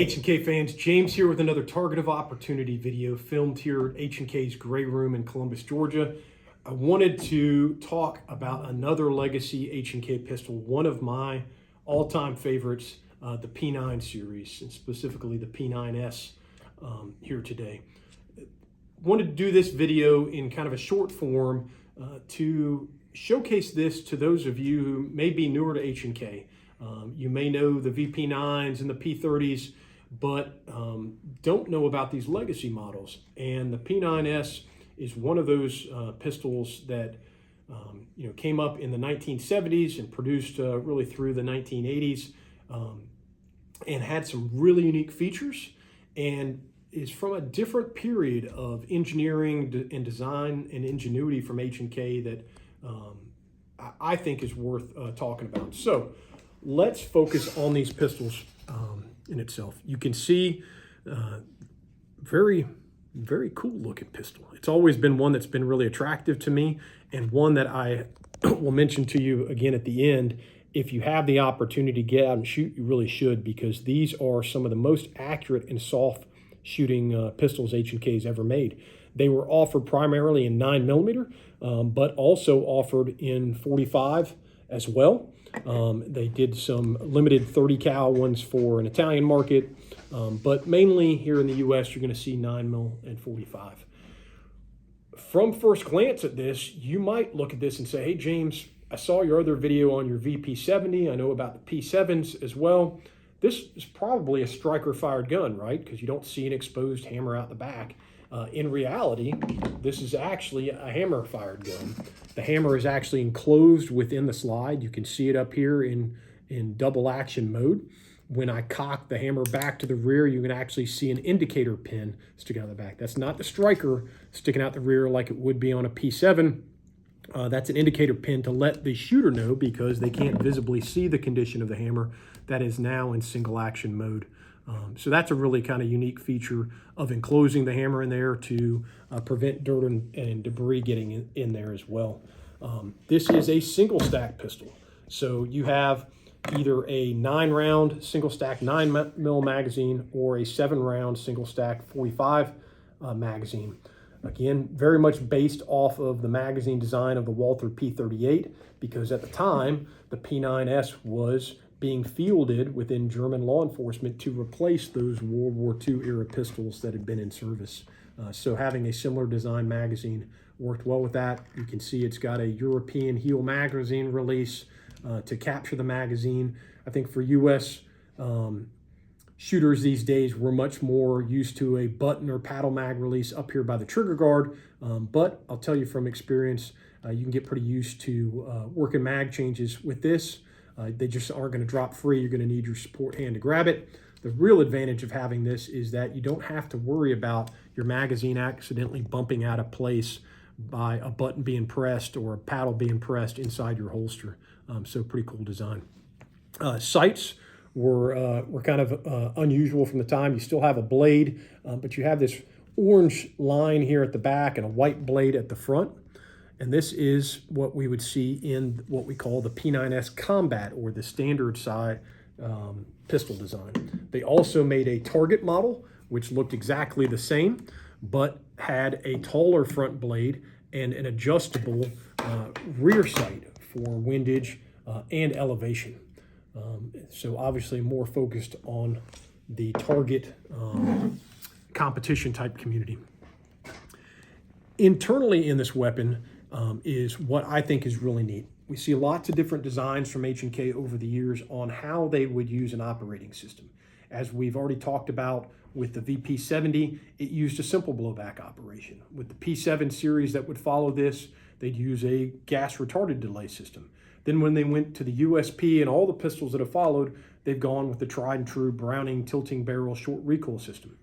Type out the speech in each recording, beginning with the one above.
H&K fans, James here with another Target of Opportunity video filmed here at H&K's Gray Room in Columbus, Georgia. I wanted to talk about another legacy H&K pistol, one of my all-time favorites, the P9 series, and specifically the P9S here today. Wanted to do this video in kind of a short form to showcase this to those of you who may be newer to H&K. You may know the VP9s and the P30s, but don't know about these legacy models. And the P9S is one of those pistols that came up in the 1970s and produced really through the 1980s, and had some really unique features, and is from a different period of engineering and design and ingenuity from H&K that I think is worth talking about. So let's focus on these pistols in itself. You can see very cool looking pistol. It's always been one that's been really attractive to me, and one that I will mention to you again at the end. If you have the opportunity to get out and shoot, you really should, because these are some of the most accurate and soft shooting pistols H&K's ever made. They were offered primarily in 9mm, but also offered in 45 as well. They did some limited 30 cal ones for an Italian market, but mainly here in the US, you're going to see 9mm and 45. From first glance at this, you might look at this and say, hey, James, I saw your other video on your VP70. I know about the P7s as well. This is probably a striker fired gun, right? Because you don't see an exposed hammer out the back. In reality, this is actually a hammer fired gun. The hammer is actually enclosed within the slide. You can see it up here in double action mode. When I cock the hammer back to the rear, you can actually see an indicator pin sticking out the back. That's not the striker sticking out the rear like it would be on a P7. That's an indicator pin to let the shooter know, because they can't visibly see the condition of the hammer that is now in single action mode. So that's a really kind of unique feature of enclosing the hammer in there to prevent dirt and debris getting in there as well. This is a single stack pistol. So you have either a 9-round single stack 9mm magazine or a 7-round single stack 45 magazine. Again, very much based off of the magazine design of the Walther P38, because at the time, the P9S was being fielded within German law enforcement to replace those World War II era pistols that had been in service. So having a similar design magazine worked well with that. You can see it's got a European heel magazine release to capture the magazine. I think for US shooters these days, we're much more used to a button or paddle mag release up here by the trigger guard. But I'll tell you from experience, you can get pretty used to working mag changes with this. They just aren't going to drop free. You're going to need your support hand to grab it. The real advantage of having this is that you don't have to worry about your magazine accidentally bumping out of place by a button being pressed or a paddle being pressed inside your holster. So pretty cool design. Sights were kind of unusual from the time. You still have a blade, but you have this orange line here at the back and a white blade at the front. And this is what we would see in what we call the P9S Combat, or the standard side pistol design. They also made a target model, which looked exactly the same, but had a taller front blade and an adjustable rear sight for windage and elevation. So obviously more focused on the target competition type community. Internally in this weapon is what I think is really neat. We see lots of different designs from H&K over the years on how they would use an operating system. As we've already talked about with the VP70, it used a simple blowback operation. With the P7 series that would follow this, they'd use a gas retarded delay system. Then when they went to the USP and all the pistols that have followed, they've gone with the tried and true Browning tilting barrel short recoil system.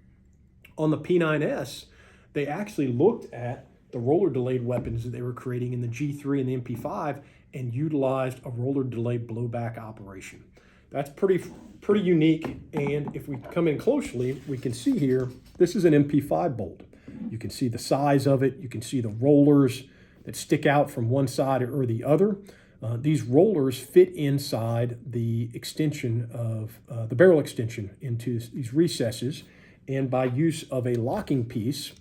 On the P9S, they actually looked at the roller delayed weapons that they were creating in the G3 and the MP5 and utilized a roller delayed blowback operation. That's pretty unique. And if we come in closely, we can see here, this is an MP5 bolt. You can see the size of it. You can see the rollers that stick out from one side or the other. These rollers fit inside the extension of the barrel extension into these recesses, and by use of a locking piece,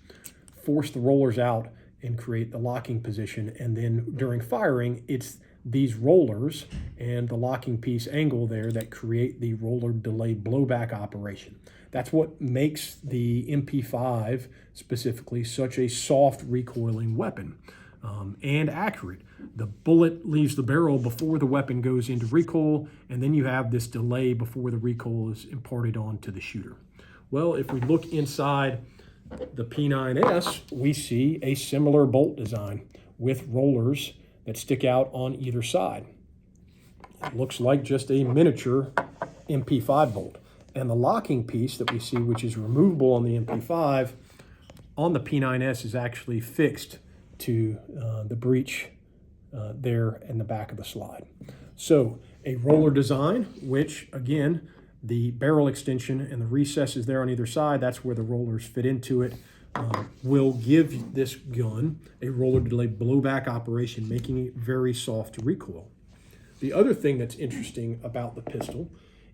force the rollers out and create the locking position. And then during firing, it's these rollers and the locking piece angle there that create the roller delay blowback operation. That's what makes the MP5 specifically such a soft recoiling weapon and accurate. The bullet leaves the barrel before the weapon goes into recoil, and then you have this delay before the recoil is imparted on to the shooter. Well, if we look inside the P9S, we see a similar bolt design with rollers that stick out on either side. It looks like just a miniature MP5 bolt. And the locking piece that we see, which is removable on the MP5, on the P9S is actually fixed to the breech there in the back of the slide. So a roller design, which again, the barrel extension and the recesses there on either side, that's where the rollers fit into it, will give this gun a roller delay blowback operation, making it very soft to recoil. The other thing that's interesting about the pistol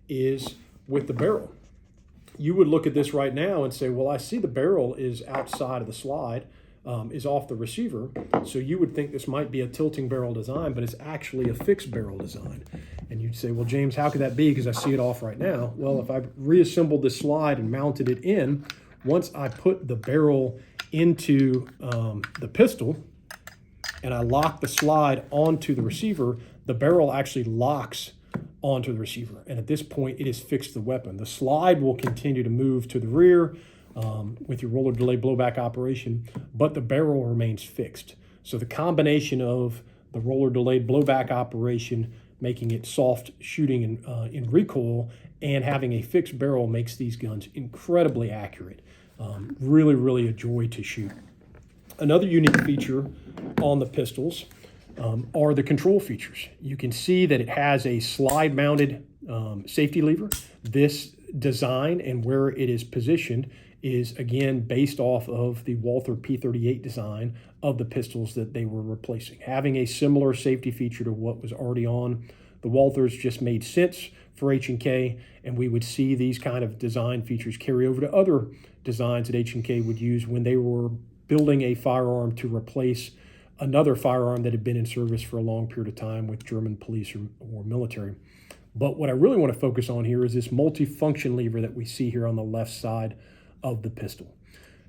is with the barrel. You would look at this right now and say, well, I see the barrel is outside of the slide, is off the receiver, so you would think this might be a tilting barrel design, but it's actually a fixed barrel design. And you'd say, well, James, how could that be? Because I see it off right now. Well, if I reassembled this slide and mounted it in, once I put the barrel into the pistol and I lock the slide onto the receiver, the barrel actually locks onto the receiver. And at this point, it has fixed the weapon. The slide will continue to move to the rear with your roller delay blowback operation, but the barrel remains fixed. So the combination of the roller delay blowback operation, making it soft shooting in recoil, and having a fixed barrel makes these guns incredibly accurate. Really, really a joy to shoot. Another unique feature on the pistols are the control features. You can see that it has a slide-mounted safety lever. This design and where it is positioned is, again, based off of the Walther P38 design of the pistols that they were replacing. Having a similar safety feature to what was already on the Walthers just made sense for H&K, and we would see these kind of design features carry over to other designs that H&K would use when they were building a firearm to replace another firearm that had been in service for a long period of time with German police or military. But what I really want to focus on here is this multifunction lever that we see here on the left side of the pistol.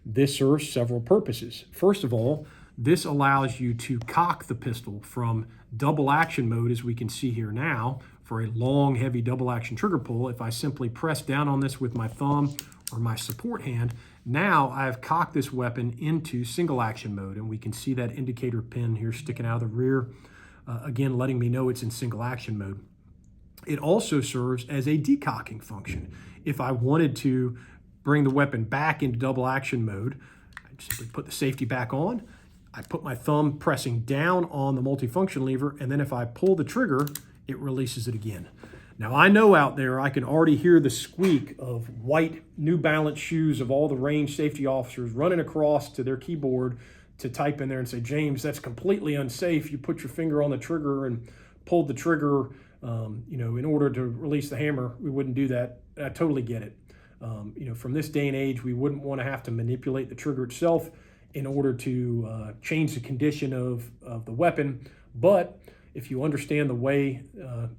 This serves several purposes. First of all, this allows you to cock the pistol from double action mode, as we can see here now, for a long, heavy double action trigger pull. If I simply press down on this with my thumb or my support hand, now I've cocked this weapon into single action mode, and we can see that indicator pin here sticking out of the rear, again letting me know it's in single action mode. It also serves as a decocking function. If I wanted to bring the weapon back into double action mode, I simply put the safety back on, I put my thumb pressing down on the multifunction lever, and then if I pull the trigger, it releases it again. Now I know out there I can already hear the squeak of white New Balance shoes of all the range safety officers running across to their keyboard to type in there and say, James, that's completely unsafe. You put your finger on the trigger and pulled the trigger, in order to release the hammer. We wouldn't do that. I totally get it. From this day and age, we wouldn't want to have to manipulate the trigger itself in order to change the condition of the weapon. But if you understand the way,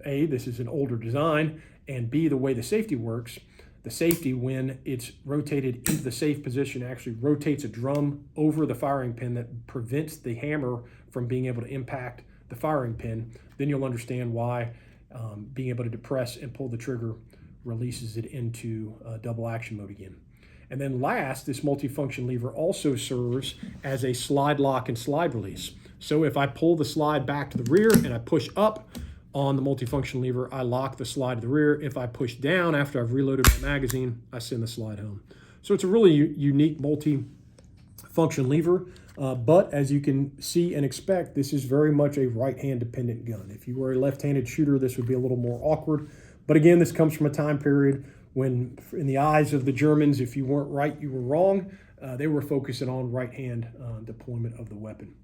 A, this is an older design, and B, the way the safety works, the safety, when it's rotated into the safe position, actually rotates a drum over the firing pin that prevents the hammer from being able to impact the firing pin. Then you'll understand why being able to depress and pull the trigger releases it into double action mode again. And then last, this multifunction lever also serves as a slide lock and slide release. So if I pull the slide back to the rear and I push up on the multifunction lever, I lock the slide to the rear. If I push down after I've reloaded my magazine, I send the slide home. So it's a really unique multi-function lever, but as you can see and expect, this is very much a right-hand dependent gun. If you were a left-handed shooter, this would be a little more awkward. But again, this comes from a time period when, in the eyes of the Germans, if you weren't right, you were wrong. They were focusing on right-hand deployment of the weapon.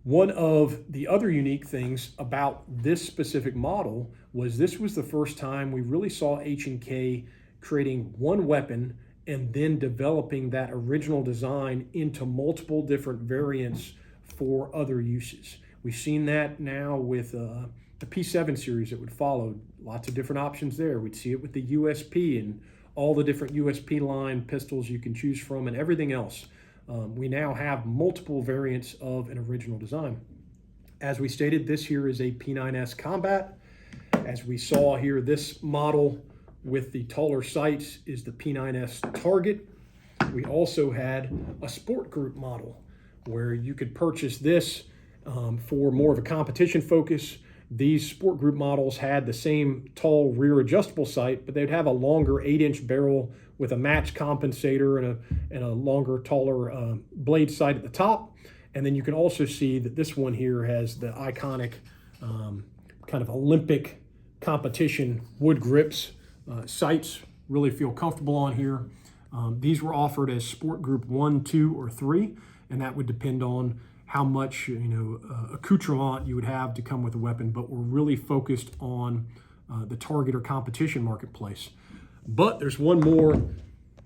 One of the other unique things about this specific model was this was the first time we really saw H&K creating one weapon and then developing that original design into multiple different variants for other uses. We've seen that now with the P7 series that would follow. Lots of different options there. We'd see it with the USP and all the different USP line pistols you can choose from and everything else. We now have multiple variants of an original design. As we stated, this here is a P9S Combat. As we saw here, this model with the taller sights is the P9S Target. We also had a sport group model where you could purchase this for more of a competition focus. These sport group models had the same tall rear adjustable sight, but they'd have a longer 8-inch barrel with a match compensator and a longer, taller blade sight at the top. And then you can also see that this one here has the iconic kind of Olympic competition wood grips. Sights really feel comfortable on here. These were offered as sport group 1, 2, or 3, and that would depend on how much accoutrement you would have to come with a weapon, but we're really focused on the target or competition marketplace. But there's one more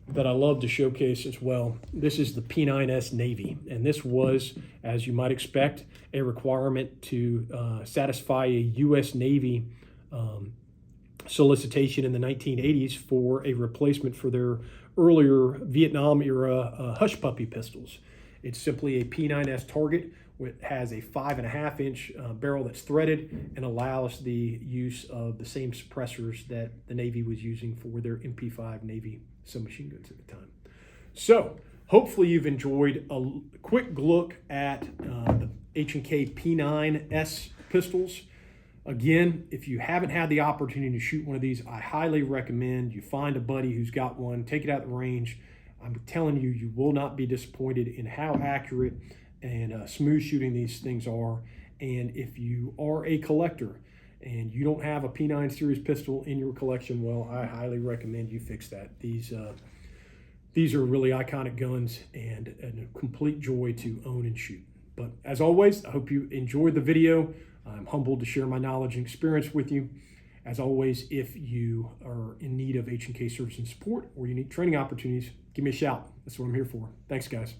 that I love to showcase as well. This is the P9S Navy, and this was, as you might expect, a requirement to satisfy a U.S. Navy solicitation in the 1980s for a replacement for their earlier Vietnam era Hush Puppy pistols. It's simply a P9S Target. It has a 5.5-inch barrel that's threaded and allows the use of the same suppressors that the Navy was using for their MP5 Navy submachine guns at the time. So hopefully you've enjoyed a quick look at the H&K P9S pistols. Again, if you haven't had the opportunity to shoot one of these, I highly recommend you find a buddy who's got one, take it out the range. I'm telling you, you will not be disappointed in how accurate and smooth shooting these things are. And if you are a collector and you don't have a P9 series pistol in your collection, well, I highly recommend you fix that. These are really iconic guns and a complete joy to own and shoot. But as always, I hope you enjoyed the video. I'm humbled to share my knowledge and experience with you. As always, if you are in need of H&K service and support or unique training opportunities, give me a shout. That's what I'm here for. Thanks, guys.